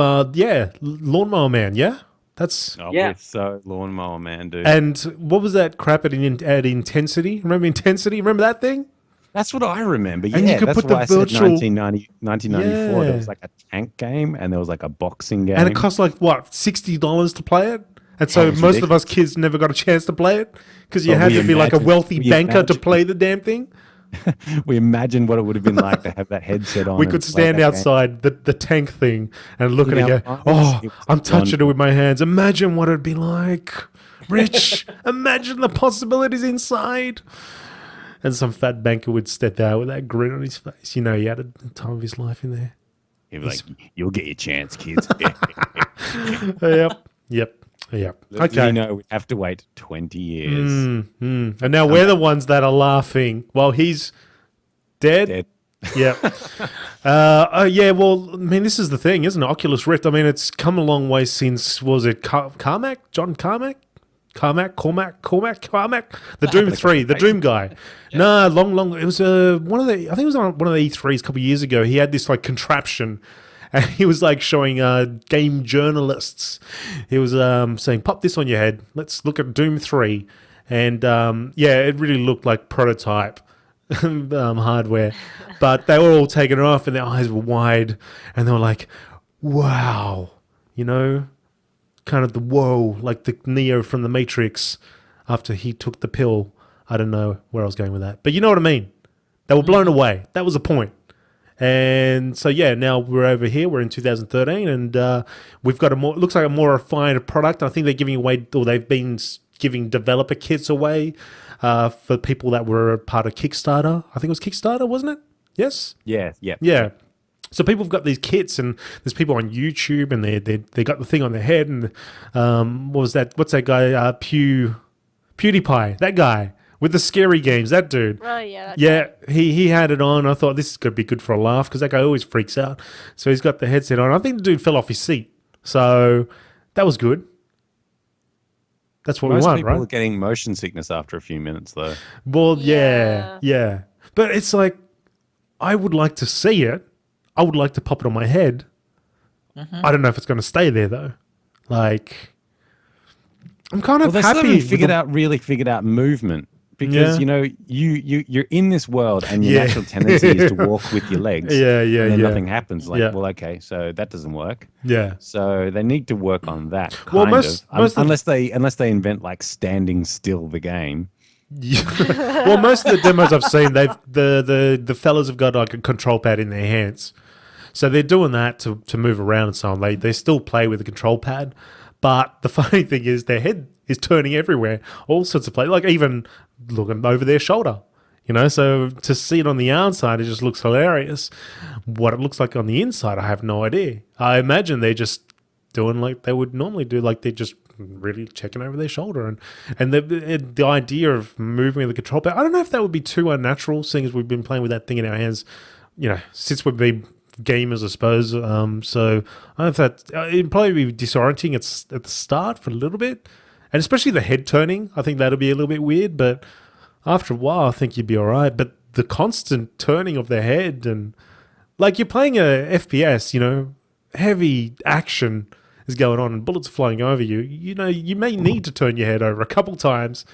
Lawnmower Man, yeah? That's... Oh, Yeah. we're so Lawnmower Man, dude. And what was that crap at Intensity? Remember Intensity? Remember that thing? That's what I remember. Yeah, And you could that's put the why virtual- I said 1994. There Yeah. was like a tank game and there was like a boxing game. And it cost like, what, $60 to play it? And so That was most of us ridiculous. kids never got a chance to play it because you But had we to be like a imagined- wealthy we banker to imagined- play the damn thing. We imagine what it would have been like to have that headset on. We and could play stand that outside the tank thing and look at it In and our go, minds, oh, it was I'm touching it wonderful. with my hands. Imagine what it'd be like. Rich, imagine the possibilities inside. And some fat banker would step out with that grin on his face. You know, he had the time of his life in there. He was like, "You'll get your chance, kids." Yep. Little did Okay. you know we have to wait 20 years. And now we're the ones that are laughing while he's dead. Dead. Yeah. Yeah, well, I mean, this is the thing, isn't it? Oculus Rift, I mean, it's come a long way since, was it Carmack? John Carmack? Cormac? The Doom 3, the Doom guy. No, long. It was one of the, I think it was on one of the E3s a couple of years ago. He had this like contraption and he was like showing game journalists. He was saying, pop this on your head. Let's look at Doom 3. And yeah, it really looked like prototype hardware. But they were all taking it off and their eyes were wide and they were like, wow, you know, kind of the whoa, like the Neo from the Matrix after he took the pill. I don't know where I was going with that. But you know what I mean? They were blown away. That was the point. And so, yeah, now we're over here. We're in 2013 and we've got looks like a more refined product. I think they're giving away, or they've been giving developer kits away for people that were part of Kickstarter. I think it was Kickstarter, wasn't it? Yes? Yeah. Yeah. So people have got these kits, and there's people on YouTube, and they got the thing on their head, and what was that? What's that guy? PewDiePie, that guy with the scary games, that dude. Oh yeah. Yeah, he had it on. I thought this is going to be good for a laugh because that guy always freaks out. So he's got the headset on. I think the dude fell off his seat. So that was good. That's what Most we want, people right? are getting motion sickness after a few minutes, though. Well, yeah. But it's like, I would like to see it. I would like to pop it on my head. I don't know if it's going to stay there, though. Like, I'm kind of Well, they happy. still with haven't really figured out movement. Because, you know, you're in this world and your natural tendency is to walk with your legs. And then nothing happens. Like, well, okay, so that doesn't work. Yeah. So they need to work on that, Well, kind most of. Unless they invent, like, standing still the game. Well, most of the demos I've seen, the fellas have got like a control pad in their hands. So they're doing that to move around and so on. They still play with the control pad. But the funny thing is their head is turning everywhere, all sorts of places, like even looking over their shoulder, you know? So to see it on the outside, it just looks hilarious. What it looks like on the inside, I have no idea. I imagine they're just doing like they would normally do, like they're just really checking over their shoulder. And the idea of moving with the control pad, I don't know if that would be too unnatural, seeing as we've been playing with that thing in our hands, you know, since we've been gamers, I suppose. So I don't know if that it'd probably be disorienting at the start for a little bit, and especially the head turning. I think that'll be a little bit weird, but after a while, I think you'd be all right. But the constant turning of their head, and like you're playing a FPS, you know, heavy action is going on and bullets flying over you. You know, you may need to turn your head over a couple times.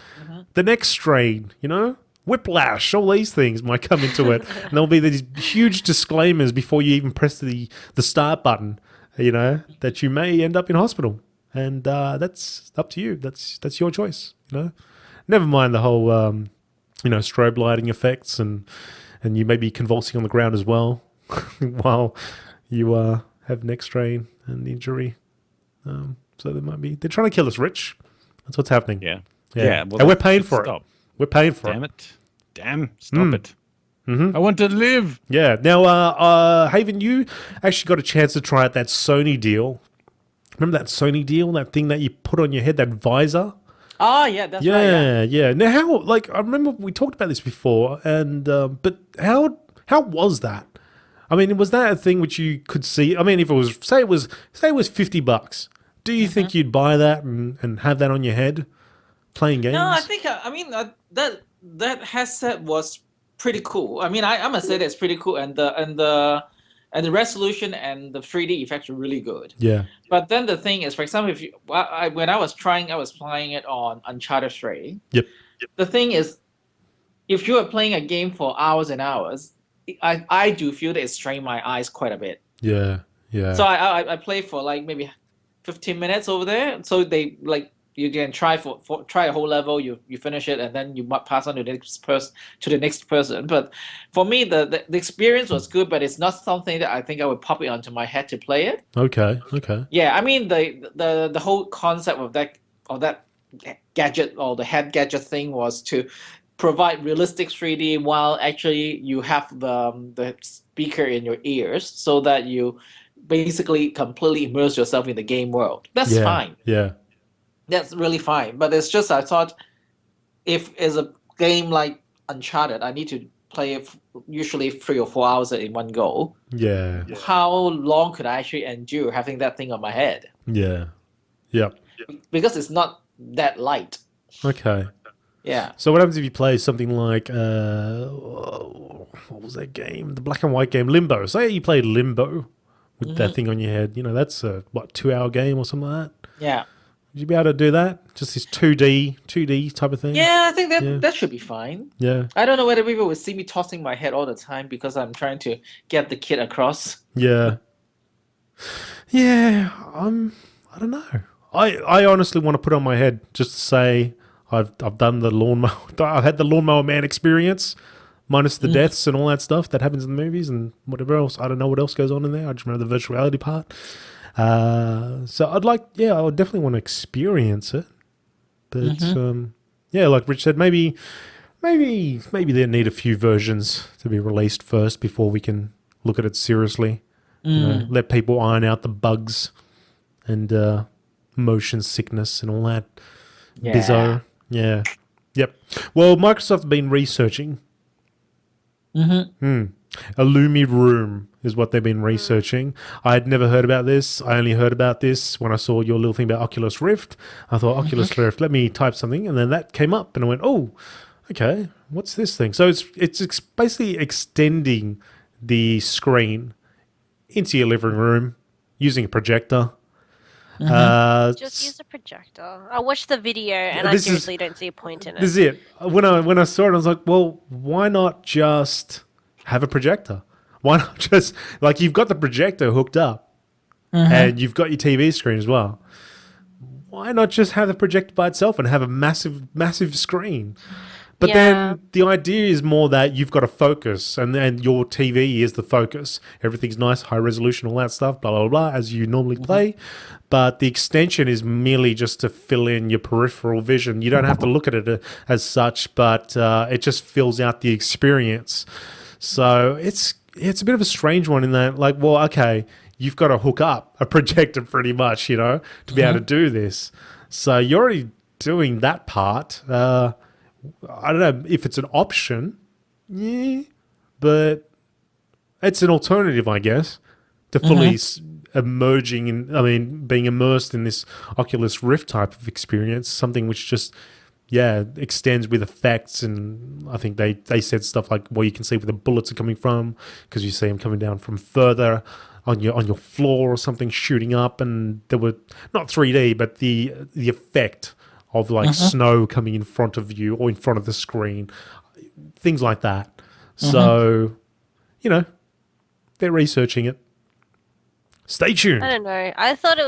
The next strain, you know, whiplash, all these things might come into it. And there'll be these huge disclaimers before you even press the start button, you know, that you may end up in hospital. And that's up to you. That's your choice, you know. Never mind the whole, you know, strobe lighting effects and you may be convulsing on the ground as well while you have neck strain and injury. So they're trying to kill us, Rich. That's what's happening. Yeah. Well, and we're paying for it. We're paying for it. Stop it. I want to live. Yeah. Now, Haven, you actually got a chance to try out that Sony deal. Remember that Sony deal, that thing that you put on your head, that visor? Oh, yeah, that's right. Yeah. Now, how? Like, I remember we talked about this before, and but how was that? I mean, was that a thing which you could see? I mean, if it was, say it was $50, do you think you'd buy that and have that on your head, playing games? No, I think that headset was pretty cool. I mean, I must say that's pretty cool, and the resolution and the 3D effects are really good. Yeah. But then the thing is, for example, when I was playing it on Uncharted 3. Yep. The thing is, if you are playing a game for hours and hours, I do feel that it strained my eyes quite a bit. Yeah. So I play for like maybe 15 minutes over there. So they like you can try try a whole level, you finish it, and then you might pass on to the next person. But for me, the experience was good, but it's not something that I think I would pop it onto my head to play it. Okay. Okay. Yeah, I mean the whole concept of that gadget or the head gadget thing was to provide realistic 3D while actually you have the speaker in your ears, so that you basically completely immerse yourself in the game world. That's Yeah. fine. Yeah. That's really fine. But it's just I thought if it's a game like Uncharted, I need to play it usually 3 or 4 hours in one go. Yeah. How long could I actually endure having that thing on my head? Yeah. Yep. Because it's not that light. Okay. Yeah. So what happens if you play something like what was that game? The black and white game Limbo. Say you played Limbo with that thing on your head. You know, that's a 2-hour game or something like that. Yeah. Would you be able to do that? Just this 2D type of thing? Yeah, I think that Yeah. that should be fine. Yeah. I don't know whether people would see me tossing my head all the time because I'm trying to get the kid across. Yeah. Yeah. I don't know. I honestly want to put on my head just to say I've done the lawnmower. I've had the lawnmower man experience, minus the deaths and all that stuff that happens in the movies and whatever else. I don't know what else goes on in there. I just remember the virtual reality part. So I would definitely want to experience it. But yeah, like Rich said, maybe they need a few versions to be released first before we can look at it seriously. You know, let people iron out the bugs and motion sickness and all that bizzo. Yeah. Yep. Well, Microsoft have been researching. Illumi Room is what they've been researching. I had never heard about this. I only heard about this when I saw your little thing about Oculus Rift. I thought, Oculus Rift, let me type something. And then that came up and I went, oh, okay, what's this thing? So it's basically extending the screen into your living room using a projector. Just use a projector. I watched the video and I seriously don't see a point in it. This is it. When I saw it, I was like, well, why not just have a projector? Why not just, like, you've got the projector hooked up and you've got your TV screen as well. Why not just have the projector by itself and have a massive, massive screen? But then the idea is more that you've got a focus and your TV is the focus. Everything's nice, high resolution, all that stuff, blah, blah, blah, as you normally play. But the extension is merely just to fill in your peripheral vision. You don't have to look at it as such, but it just fills out the experience. So it's a bit of a strange one in that, like, well, okay, you've got to hook up a projector pretty much, you know, to be able to do this. So you're already doing that part. I don't know if it's an option, but it's an alternative, I guess, to fully being immersed in this Oculus Rift type of experience, something which just, extends with effects. And I think they said stuff like, well, you can see where the bullets are coming from because you see them coming down from further on your floor or something shooting up, and there were not 3D, but the effect of like snow coming in front of you or in front of the screen, things like that. So, you know, they're researching it. Stay tuned. I don't know. I thought it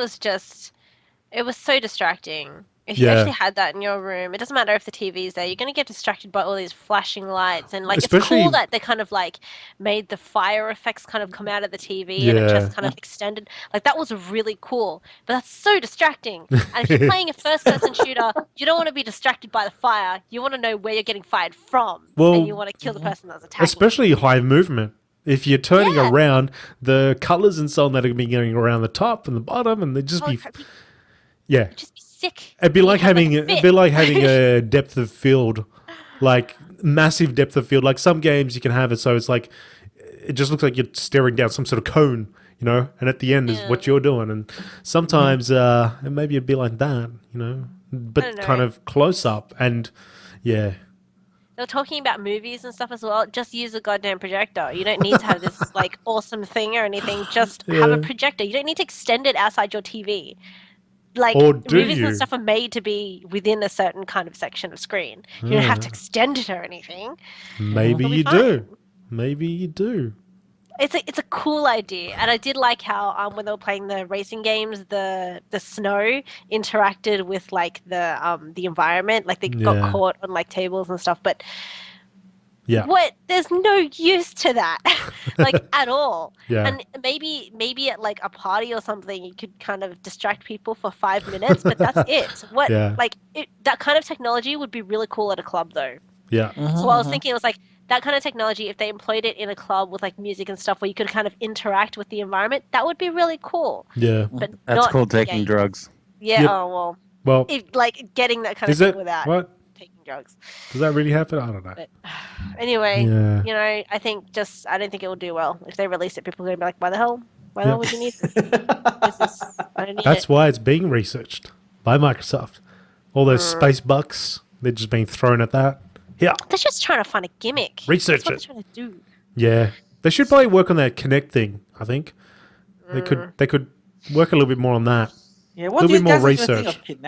was so distracting. If you actually had that in your room, it doesn't matter if the TV's there, you're going to get distracted by all these flashing lights. And like, Especially, it's cool that they kind of like made the fire effects kind of come out of the TV and it just kind of extended. Like, that was really cool. But that's so distracting. And if you're playing a first-person shooter, you don't want to be distracted by the fire. You want to know where you're getting fired from. And you want to kill the person that's attacking. Especially high movement. If you're turning around, the colors and so on that are going around the top and the bottom, and they just be... Yeah. Just be sick. It'd be like having a depth of field, like massive depth of field. Like some games you can have it so it's like it just looks like you're staring down some sort of cone, you know, and at the end is what you're doing. And sometimes maybe it'd be like that, you know, but kind of close up. And they were talking about movies and stuff as well. Just use a goddamn projector. You don't need to have this like awesome thing or anything. Just have a projector. You don't need to extend it outside your TV. Like, movies and stuff are made to be within a certain kind of section of screen. You don't have to extend it or anything. Maybe you do. Maybe you do. it's a cool idea, and I did like how when they were playing the racing games, the snow interacted with like the environment, like they got Yeah. caught on like tables and stuff. But Yeah. there's no use to that, like at all. Yeah. And maybe at like a party or something, you could kind of distract people for 5 minutes, but that's it. Yeah. That kind of technology would be really cool at a club though. Yeah. So I was thinking, it was like that kind of technology, if they employed it in a club with like music and stuff where you could kind of interact with the environment, that would be really cool. Yeah. But That's not called taking games. drugs. Yeah, Yep. oh well. Well, Like getting that kind of is thing it without what? taking drugs. Does that really happen? I don't know. But anyway, Yeah. you know, I don't think it will do well. If they release it, people are gonna be like, why the hell? Why the hell would you need this? I don't need That's it. why it's being researched by Microsoft. All those space bucks, they're just being thrown at that. Yeah. They're just trying to find a gimmick. Research That's what it. they're trying to do. Yeah. They should probably work on that Connect thing, I think. They could work a little bit more on that. Yeah, what Little do you bit more guys even think research. of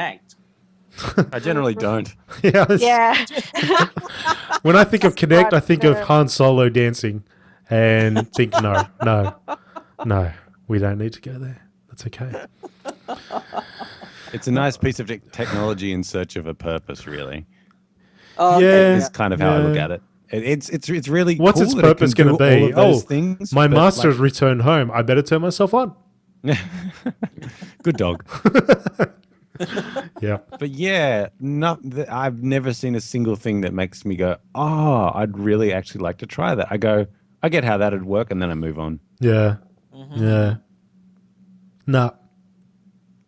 Kinect? I generally don't. Yeah. Yeah. When I think of Connect, I think of Yeah. Han Solo dancing and think, no, we don't need to go there. That's okay. It's a nice piece of technology in search of a purpose, really. Oh, Yeah. It's kind of how I look Yeah. at it. It's really What's cool its that it purpose can going to do be? all of those things, my but, master's returned home. I better turn myself on. good dog. Yeah. But yeah, I've never seen a single thing that makes me go, oh, I'd really actually like to try that. I get how that'd work, and then I move on. Yeah. Yeah. No.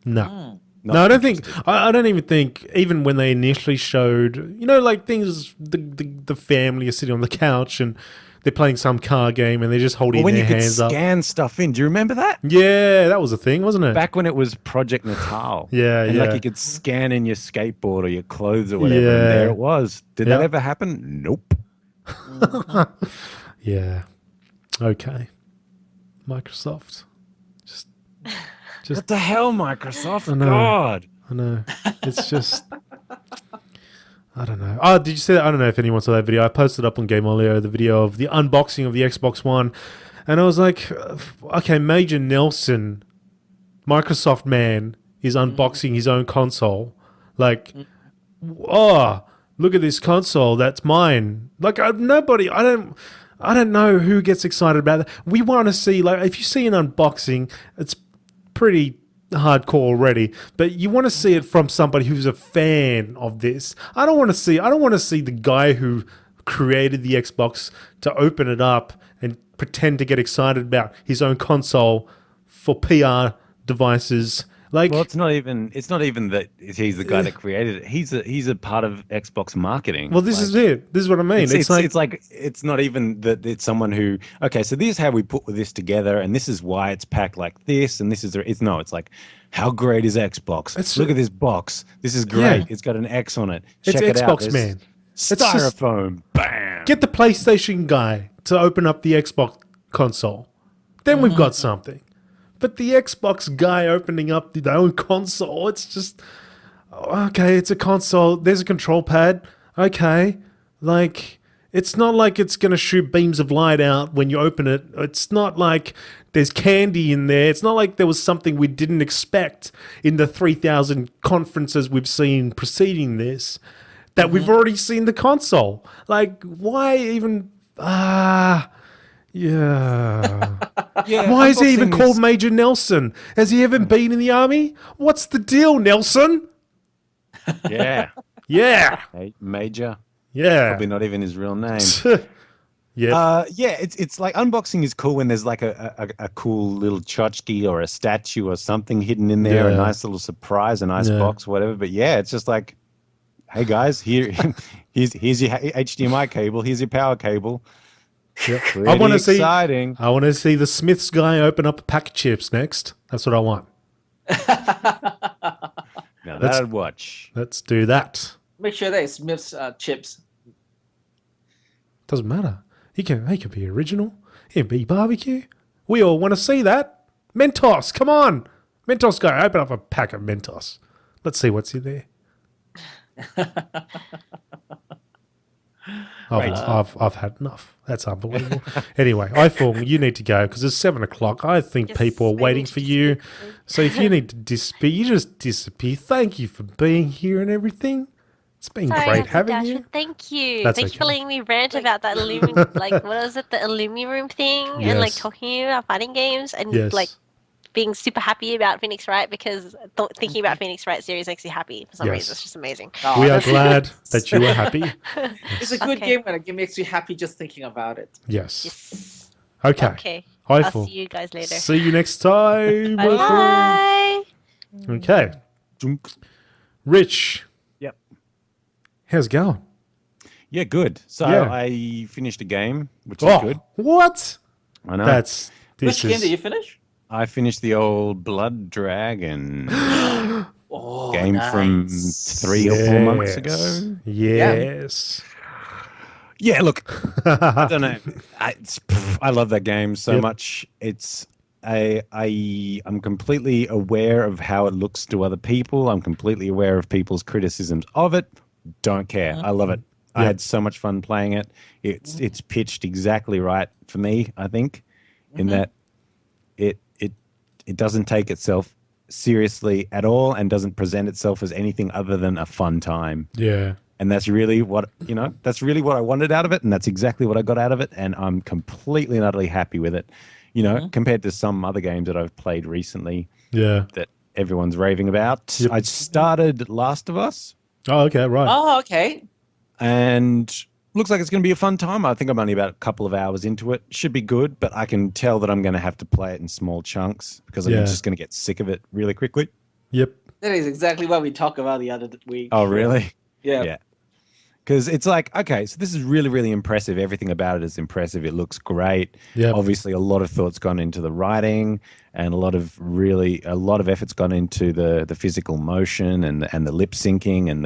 No. No, I don't think. I don't even think. Even when they initially showed, like things, the family is sitting on the couch and they're playing some car game and they're just holding when their you could hands up. scan stuff in, do you remember that? Yeah, that was a thing, wasn't it? Back when it was Project Natal. Yeah, and yeah. like you could scan in your skateboard or your clothes or whatever, and there it was. Did that ever happen? Nope. Yeah. Okay. Microsoft. Just. What the hell, Microsoft? I know. God. I know. It's just. I don't know. Oh, did you see that? I don't know if anyone saw that video. I posted up on Gameolio the video of the unboxing of the Xbox One. And I was like, okay, Major Nelson, Microsoft man, is unboxing his own console. Like, oh, look at this console. That's mine. Like, I don't know who gets excited about that. We want to see, like, if you see an unboxing, it's pretty hardcore already, but you want to see it from somebody who's a fan of this. I don't want to see the guy who created the Xbox to open it up and pretend to get excited about his own console for PR devices. Like, Well, it's not even that he's the guy that created it. He's a part of Xbox marketing. well, this is it. This is what I mean. It's not even that it's someone who, okay, so this is how we put this together, and this is why it's packed like this, and this is it's like, how great is Xbox? Look at this box. This is great. Yeah. It's got an X on it. It's Check it out. Xbox, There's man. It's just- Styrofoam. Bam. get the PlayStation guy to open up the Xbox console. Then we've got something. But the Xbox guy opening up their own console, it's just, okay, it's a console. There's a control pad. Okay. Like, it's not like it's going to shoot beams of light out when you open it. It's not like there's candy in there. It's not like there was something we didn't expect in the 3,000 conferences we've seen preceding this that we've already seen the console. Like, why even... Yeah. Why is he even called Major Nelson? Has he ever been in the army? What's the deal, Nelson? Yeah. Yeah. Major. Yeah. Probably not even his real name. Yeah. Yeah, it's like unboxing is cool when there's like a cool little totchke or a statue or something hidden in there, Yeah. a nice little surprise, a nice box, whatever. But yeah, it's just like, hey guys, here's your HDMI cable, here's your power cable. Yep. Pretty I want to exciting. see. I want to see the Smiths guy open up a pack of chips next. That's what I want. Now that'd watch. Let's do that. Make sure that it's Smith's chips. Doesn't matter. He can be original. He can be barbecue. We all want to see that. Mentos, come on. Mentos guy, open up a pack of Mentos. Let's see what's in there. I've had enough. That's unbelievable. Anyway, Phuong, you need to go because it's 7 o'clock. I think Yes, people are I waiting need for to you. disappear. So if you need to disappear, you just disappear. Thank you for being here and everything. It's been Sorry, great Uncle having Dashwood. you. Thank you. That's Thank you for okay. letting me rant about that what was it, the Illumi Room thing, and like Yes. talking about fighting games, and like Yes. being super happy about Phoenix Wright because thinking about Phoenix Wright series makes me happy for some Yes. reason. It's just amazing. Oh, We are that's- glad that you are happy. It's a good Okay. game when a game makes you happy just thinking about it. Yes. Yes. Okay. Okay. I'll Phuong. see you guys later. See you next time. Bye. Phuong. Bye. Okay. Junk. Rich, Yep. how's it going? Yeah, good. So Yeah. I finished a game, which is good. What? I know. This Which game is did you finish? I finished the old Blood Dragon Oh, game from nice. 3 or 4 months ago. Yes. Yeah, look, I don't know. I love that game so Yep. much. I'm completely aware of how it looks to other people. I'm completely aware of people's criticisms of it. Don't care. I love it. I Yep. had so much fun playing it. It's pitched exactly right for me, I think, in that it doesn't take itself seriously at all and doesn't present itself as anything other than a fun time. Yeah. And that's really what I wanted out of it. And that's exactly what I got out of it. And I'm completely and utterly happy with it, compared to some other games that I've played recently Yeah. that everyone's raving about. Yep. I started Last of Us Oh, okay. Right. Oh, okay. and looks like it's going to be a fun time. I think I'm only about a couple of hours into it. Should be good, but I can tell that I'm going to have to play it in small chunks because I'm Yeah. just going to get sick of it really quickly. Yep. That is exactly what we talked about the other week. Oh, really? Yeah. Yeah. Because it's like, okay, so this is really, really impressive. Everything about it is impressive. It looks great. Yep. Obviously, a lot of thought's gone into the writing, and a lot of effort's gone into the physical motion and the lip syncing and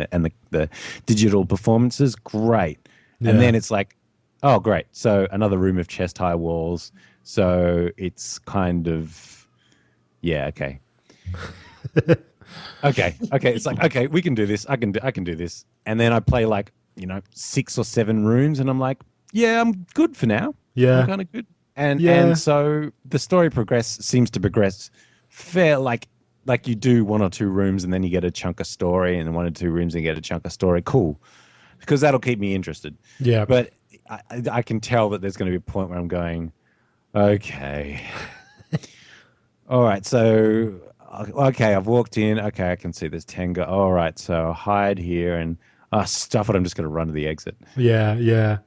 the digital performances. Great. Yeah. And then it's like, oh, great. So another room of chest high walls. So it's kind of, yeah, okay. Okay. It's like, okay, we can do this. I can do this. And then I play like, 6 or 7 rooms, and I'm like, yeah, I'm good for now. Yeah. I'm kind of good. And Yeah. and so the story seems to progress fair, like you do 1 or 2 rooms, and then you get a chunk of story, and then 1 or 2 rooms and you get a chunk of story. Cool, because that'll keep me interested. Yeah. But I can tell that there's going to be a point where I'm going, okay, all right, so okay, I've walked in. Okay, I can see there's 10 go. All right, so I'll hide here and stuff it. I'm just going to run to the exit. Yeah. Yeah.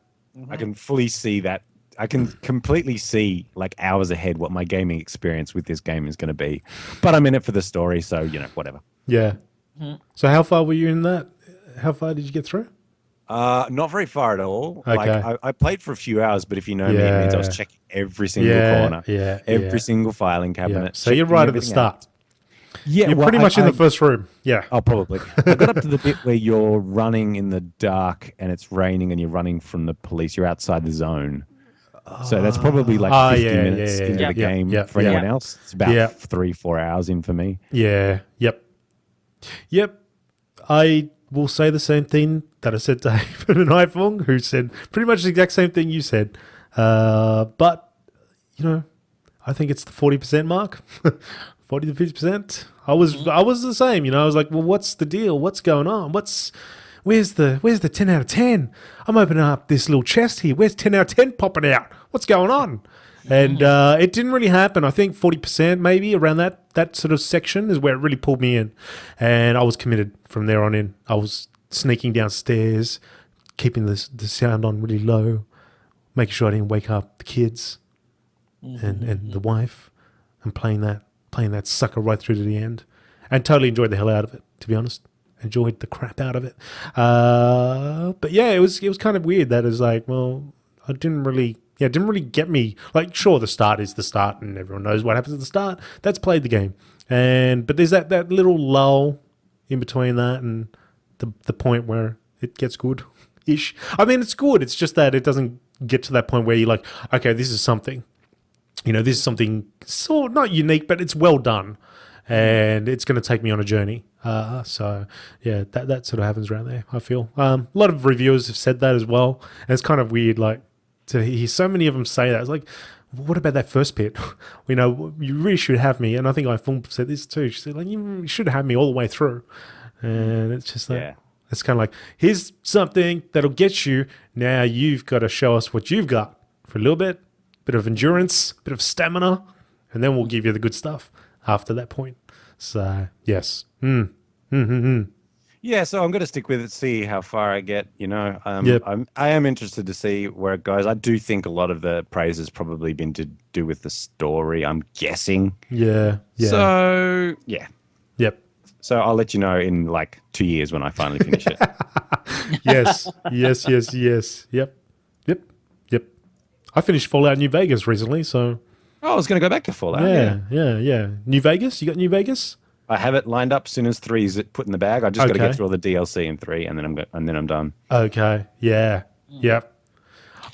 I can fully see that. I can completely see like hours ahead what my gaming experience with this game is going to be. But I'm in it for the story, so whatever. Yeah. So how far were you in that? How far did you get through? Not very far at all. Okay. Like I played for a few hours, but if you know me, it means I was checking every single corner, every single filing cabinet. Yeah. So you're right at the start. Yeah, You're pretty much in the first room. Yeah. Oh, probably. I got up to the bit where you're running in the dark and it's raining and you're running from the police. You're outside the zone. So that's probably like 50 minutes into the game for anyone else. It's about 3-4 hours in for me. Yeah. Yep. I will say the same thing that I said to David and Phuong, who said pretty much the exact same thing you said. But, I think it's the 40% mark. 40 to 50%. I was the same, I was like, well, what's the deal? What's going on? Where's the 10 out of 10? I'm opening up this little chest here. Where's 10 out of 10 popping out? What's going on? And it didn't really happen. I think 40% maybe around that sort of section is where it really pulled me in. And I was committed from there on in. I was sneaking downstairs, keeping the sound on really low, making sure I didn't wake up the kids and the wife, and playing that sucker right through to the end. And totally enjoyed the hell out of it, to be honest. Enjoyed the crap out of it. But yeah, it was kind of weird that it's like, well, it didn't really get me. Like, sure, the start is the start and everyone knows what happens at the start. That's played the game. But there's that little lull in between that and the point where it gets good-ish. I mean, it's good. It's just that it doesn't get to that point where you're like, okay, this is something. This is something sort not unique, but it's well done. and it's going to take me on a journey. So yeah, that sort of happens around there. I feel a lot of reviewers have said that as well, and it's kind of weird, like to hear so many of them say that. It's like, what about that first bit? You know, you really should have me. And I think Phuong said this too. She said, like, you should have me all the way through. And it's just like, it's kind of like, here's something that'll get you. Now you've got to show us what you've got for a little bit of endurance, bit of stamina, and then we'll give you the good stuff after that point. So, yes. Yeah, so I'm going to stick with it, see how far I get. You know, Yep. I am interested to see where it goes. I do think a lot of the praise has probably been to do with the story, I'm guessing. Yeah. So, yeah. Yep. So I'll let you know in like 2 years when I finally finish it. Yes. Yep. I finished Fallout New Vegas recently, so... Oh, I was going to go back to Fallout. Yeah. New Vegas? You got New Vegas? I have it lined up as soon as 3 is put in the bag. I just got to get through all the DLC in 3, and then I'm done. Okay. Yeah. Yep.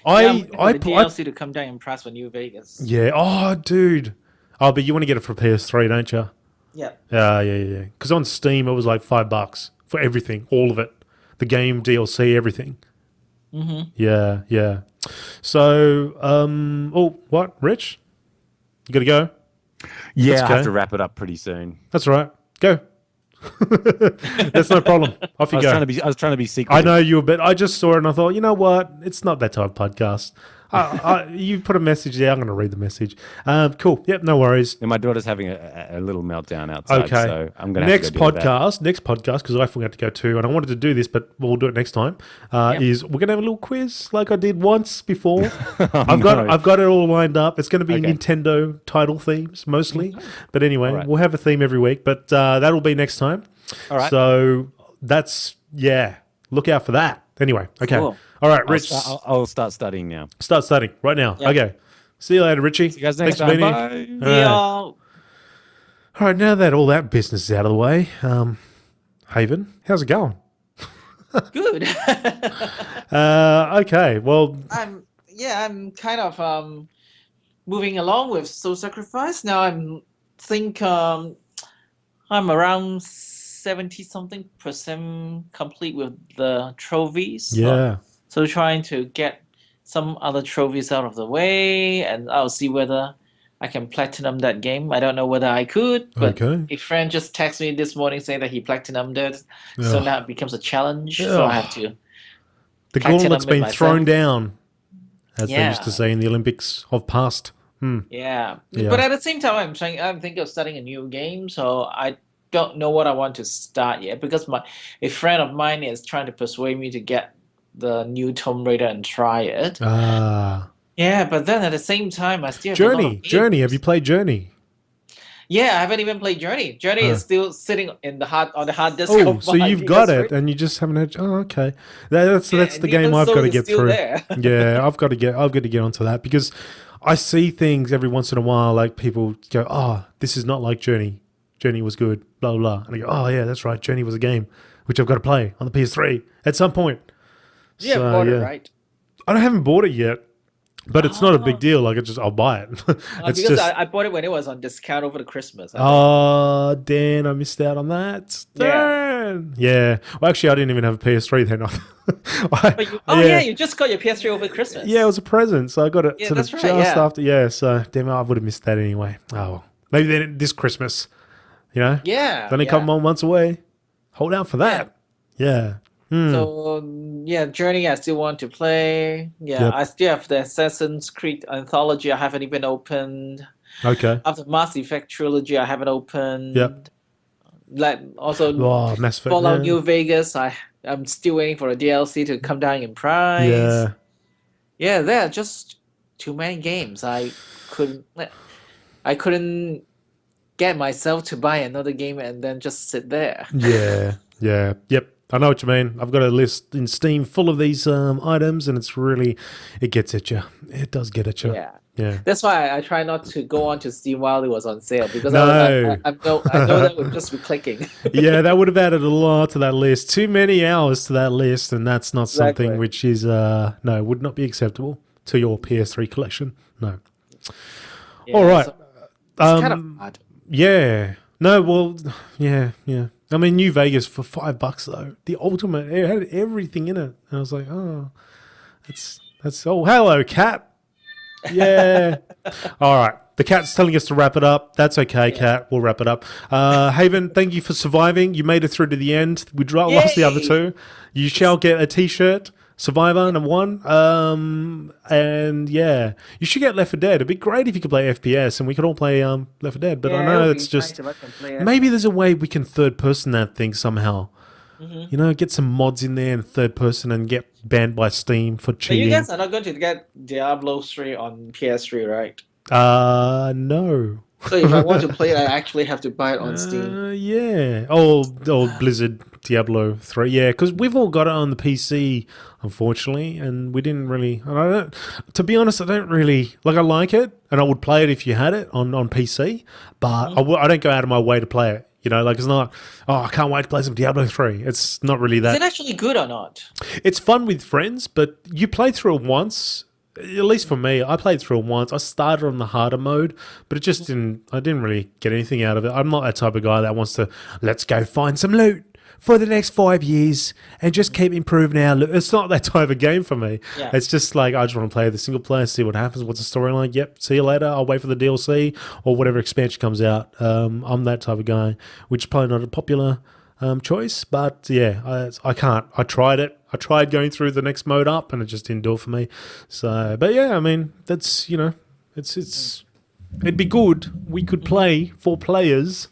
I the DLC to come down in price for New Vegas. Yeah. Oh, dude. Oh, but you want to get it for PS3, don't you? Yeah. Yeah. Because on Steam, it was like $5 for everything, all of it. The game, DLC, everything. Mm-hmm. Yeah. So, what, Rich? You got to go? Yeah, I have to wrap it up pretty soon. That's all right. Go. That's no problem. Off you go. I was trying to be secretive. I know you a bit. I just saw it and I thought, you know what? It's not that type of podcast. You put a message there. I'm going to read the message. Cool. Yep. No worries. And my daughter's having a little meltdown outside. Okay. So I'm going to have to go deal with that. Next podcast, because I forgot to go too, and I wanted to do this, but we'll do it next time. Is we're going to have a little quiz like I did once before. I've got it all lined up. It's going to be Nintendo title themes mostly, but anyway, we'll have a theme every week. But that'll be next time. All right. So that's look out for that. Anyway, okay. Cool. All right, Rich. I'll start studying now. Start studying right now. Yep. Okay. See you later, Richie. See you guys next Thanks for time. being Bye. here. All All right, now that all that business is out of the way, Haven, how's it going? good. Okay, well, I'm kind of moving along with Soul Sacrifice now. I'm around 70-something% complete with the trophies. yeah. So trying to get some other trophies out of the way, and I'll see whether I can platinum that game. I don't know whether I could, but a friend just texted me this morning saying that he platinumed it. So now it becomes a challenge. So I have to. The gauntlet's been thrown down, as they used to say in the Olympics of past. Yeah. But at the same time, I'm thinking of starting a new game, so I don't know what I want to start yet, because a friend of mine is trying to persuade me to get the new Tomb Raider and try it. Yeah, but then at the same time, I still have a lot of games. Journey. Have you played Journey? Yeah, I haven't even played Journey. Journey is still sitting on the hard disk. Oh, so you've got it, and you just haven't had. Oh, okay. That's the game I've got to get through. Yeah, I've got to get onto that, because I see things every once in a while, like people go, "Oh, this is not like Journey. Journey was good." Blah blah blah. And I go, "Oh yeah, that's right. Journey was a game which I've got to play on the PS3 at some point." Yeah, bought it, right? I haven't bought it yet. But it's not a big deal. Like, I'll buy it. Because I bought it when it was on discount over the Christmas. Oh, Dan, I missed out on that. Dan. Yeah. Well, actually, I didn't even have a PS3 then. You just got your PS3 over Christmas. Yeah, it was a present, so I got it just after. Yeah, so damn, I would have missed that anyway. Oh, well. Maybe then this Christmas. You know? Yeah. It's only a couple more months away. Hold out for that. Yeah. So Journey I still want to play. I still have the Assassin's Creed Anthology I haven't even opened. Okay. After Mass Effect Trilogy I haven't opened. Yep. Like also Mass Effect, Fallout New Vegas. I'm still waiting for a DLC to come down in price. Yeah. Yeah, there are just too many games. I couldn't get myself to buy another game and then just sit there. Yep. I know what you mean. I've got a list in Steam full of these items, and it gets at you. It does get at you. Yeah. That's why I try not to go on to Steam while it was on sale, because I know that would just be clicking. Yeah, that would have added a lot to that list. Too many hours to that list, and that's not something which is would not be acceptable to your PS3 collection. No. Yeah, All right. So it's kind of hard. Yeah. No, well, yeah. I mean, New Vegas for $5 though. The ultimate, it had everything in it. And I was like, oh, that's. Oh, hello, cat. Yeah. All right. The cat's telling us to wrap it up. That's okay, cat. We'll wrap it up. Haven, thank you for surviving. You made it through to the end. We lost the other two. You shall get a T-shirt. Survivor #1. And yeah, you should get Left 4 Dead. It'd be great if you could play FPS and we could all play Left 4 Dead. But I know it's just maybe there's a way we can third person that thing somehow. Mm-hmm. You know, get some mods in there and third person and get banned by Steam for cheating. But you guys are not going to get Diablo 3 on PS3, right? No. So if I want to play it, I actually have to buy it on Steam. Yeah. Oh, Blizzard Diablo 3. Yeah, because we've all got it on the PC, unfortunately, and we didn't really. And to be honest, I don't really like. I like it, and I would play it if you had it on PC, but I don't go out of my way to play it. You know, like it's not. Oh, I can't wait to play some Diablo 3. It's not really that. Is it actually good or not? It's fun with friends, but you play through it once. At least for me, I played through it once. I started on the harder mode, but it just didn't. I didn't really get anything out of it. I'm not that type of guy that wants to. Let's go find some loot for the next 5 years and just keep improving our loot. It's not that type of game for me. Yeah. It's just like I just want to play the single player, see what happens, what's the storyline. Yep, see you later. I'll wait for the DLC or whatever expansion comes out. I'm that type of guy, which is probably not a popular choice, but yeah, I can't. I tried it. I tried going through the next mode up, and it just didn't do it for me. So, but yeah, I mean, that's it'd be good. We could play 4 players.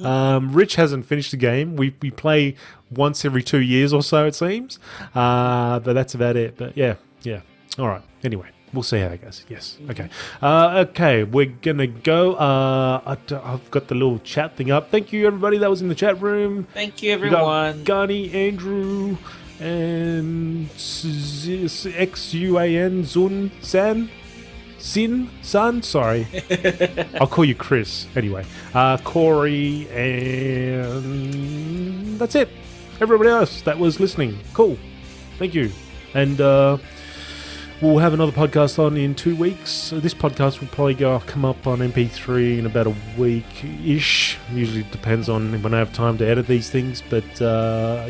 Rich hasn't finished the game. We play once every 2 years or so, it seems. But that's about it. But yeah. All right. Anyway. We'll see how that goes. Yes. Okay. Okay. We're going to go. I've got the little chat thing up. Thank you, everybody that was in the chat room. Thank you, everyone. Gunny, Andrew, and XUAN, Zun, San. Sorry. I'll call you Chris. Anyway. Corey, and that's it. Everybody else that was listening. Cool. Thank you. And, we'll have another podcast on in 2 weeks. So this podcast will probably come up on MP3 in about a week-ish. Usually depends on when I have time to edit these things. But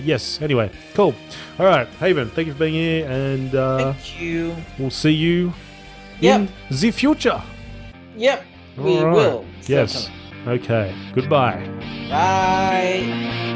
yes, anyway, cool. All right, Haven, thank you for being here. And thank you. We'll see you in the future. Yep, we will. Yes. Okay, goodbye. Bye.